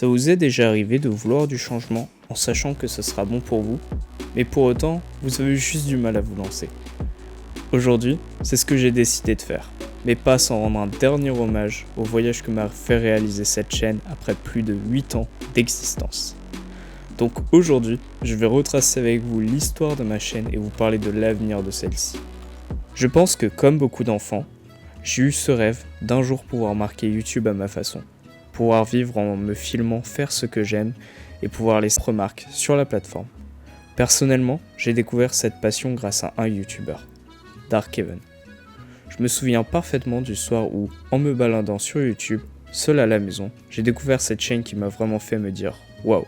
Ça vous est déjà arrivé de vouloir du changement en sachant que ce sera bon pour vous, mais pour autant, vous avez juste du mal à vous lancer. Aujourd'hui, c'est ce que j'ai décidé de faire, mais pas sans rendre un dernier hommage au voyage que m'a fait réaliser cette chaîne après plus de 8 ans d'existence. Donc aujourd'hui, je vais retracer avec vous l'histoire de ma chaîne et vous parler de l'avenir de celle-ci. Je pense que comme beaucoup d'enfants, j'ai eu ce rêve d'un jour pouvoir marquer YouTube à ma façon, pouvoir vivre en me filmant faire ce que j'aime et pouvoir laisser remarques sur la plateforme. Personnellement, j'ai découvert cette passion grâce à un YouTuber, Darkeven. Je me souviens parfaitement du soir où, en me baladant sur YouTube, seul à la maison, j'ai découvert cette chaîne qui m'a vraiment fait me dire « Waouh,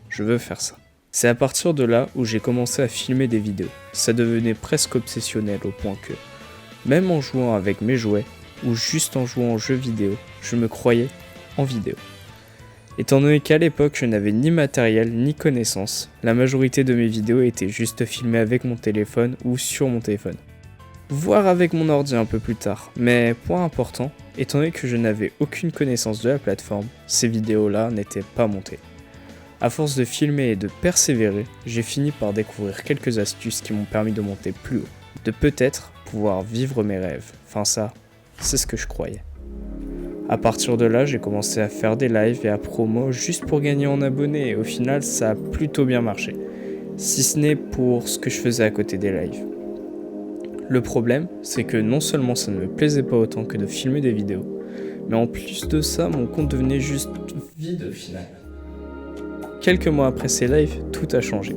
je veux faire ça ». C'est à partir de là où j'ai commencé à filmer des vidéos. Ça devenait presque obsessionnel au point que, même en jouant avec mes jouets, ou juste en jouant aux jeux vidéo, je me croyais en vidéo. Étant donné qu'à l'époque je n'avais ni matériel ni connaissances, la majorité de mes vidéos étaient juste filmées avec mon téléphone ou sur mon téléphone. Voire avec mon ordi un peu plus tard, mais point important, étant donné que je n'avais aucune connaissance de la plateforme, ces vidéos-là n'étaient pas montées. À force de filmer et de persévérer, j'ai fini par découvrir quelques astuces qui m'ont permis de monter plus haut, de peut-être pouvoir vivre mes rêves. Enfin ça, c'est ce que je croyais. À partir de là, j'ai commencé à faire des lives et à promo juste pour gagner en abonnés et au final, ça a plutôt bien marché. Si ce n'est pour ce que je faisais à côté des lives. Le problème, c'est que non seulement ça ne me plaisait pas autant que de filmer des vidéos, mais en plus de ça, mon compte devenait juste vide au final. Quelques mois après ces lives, tout a changé.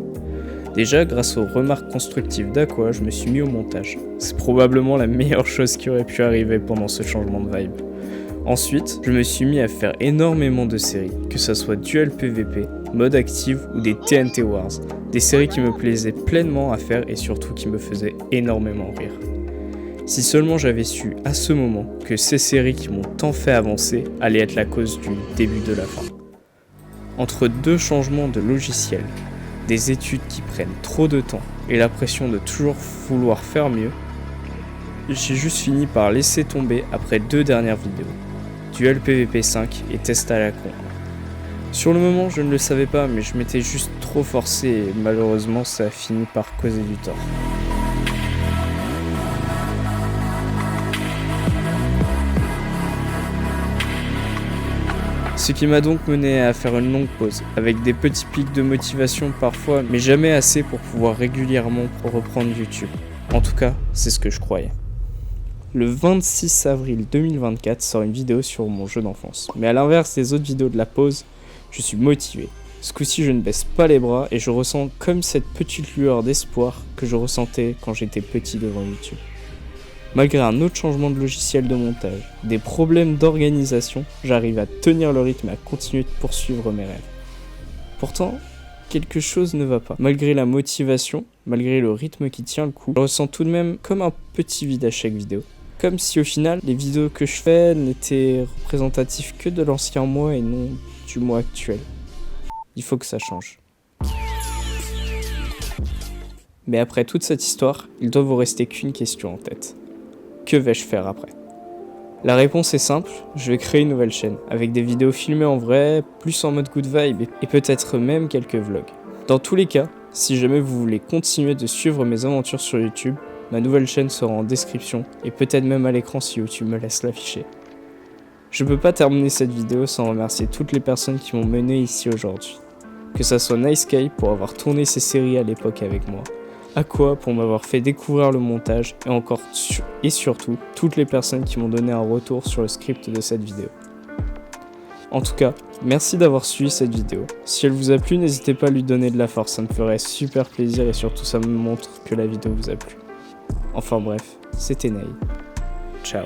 Déjà, grâce aux remarques constructives d'Aqua, je me suis mis au montage. C'est probablement la meilleure chose qui aurait pu arriver pendant ce changement de vibe. Ensuite, je me suis mis à faire énormément de séries, que ce soit Duel PVP, mode active ou des TNT Wars, des séries qui me plaisaient pleinement à faire et surtout qui me faisaient énormément rire. Si seulement j'avais su à ce moment que ces séries qui m'ont tant fait avancer allaient être la cause du début de la fin. Entre deux changements de logiciel, des études qui prennent trop de temps et la pression de toujours vouloir faire mieux, j'ai juste fini par laisser tomber après 2 dernières vidéos, Duel PVP 5 et Test à la con. Sur le moment, je ne le savais pas, mais je m'étais juste trop forcé et malheureusement ça a fini par causer du tort. Ce qui m'a donc mené à faire une longue pause, avec des petits pics de motivation parfois, mais jamais assez pour pouvoir régulièrement reprendre YouTube. En tout cas, c'est ce que je croyais. Le 26 avril 2024 sort une vidéo sur mon jeu d'enfance, mais à l'inverse des autres vidéos de la pause, je suis motivé. Ce coup-ci, je ne baisse pas les bras et je ressens comme cette petite lueur d'espoir que je ressentais quand j'étais petit devant YouTube. Malgré un autre changement de logiciel de montage, des problèmes d'organisation, j'arrive à tenir le rythme et à continuer de poursuivre mes rêves. Pourtant, quelque chose ne va pas. Malgré la motivation, malgré le rythme qui tient le coup, je ressens tout de même comme un petit vide à chaque vidéo. Comme si au final, les vidéos que je fais n'étaient représentatives que de l'ancien moi et non du moi actuel. Il faut que ça change. Mais après toute cette histoire, il doit vous rester qu'une question en tête. Que vais-je faire après ? La réponse est simple, je vais créer une nouvelle chaîne, avec des vidéos filmées en vrai, plus en mode good vibe, et peut-être même quelques vlogs. Dans tous les cas, si jamais vous voulez continuer de suivre mes aventures sur YouTube, ma nouvelle chaîne sera en description, et peut-être même à l'écran si YouTube me laisse l'afficher. Je peux pas terminer cette vidéo sans remercier toutes les personnes qui m'ont mené ici aujourd'hui. Que ça soit NiceKay pour avoir tourné ces séries à l'époque avec moi, Aqua pour m'avoir fait découvrir le montage et surtout toutes les personnes qui m'ont donné un retour sur le script de cette vidéo. En tout cas, merci d'avoir suivi cette vidéo. Si elle vous a plu, n'hésitez pas à lui donner de la force, ça me ferait super plaisir et surtout ça me montre que la vidéo vous a plu. Enfin bref, c'était Nai. Ciao.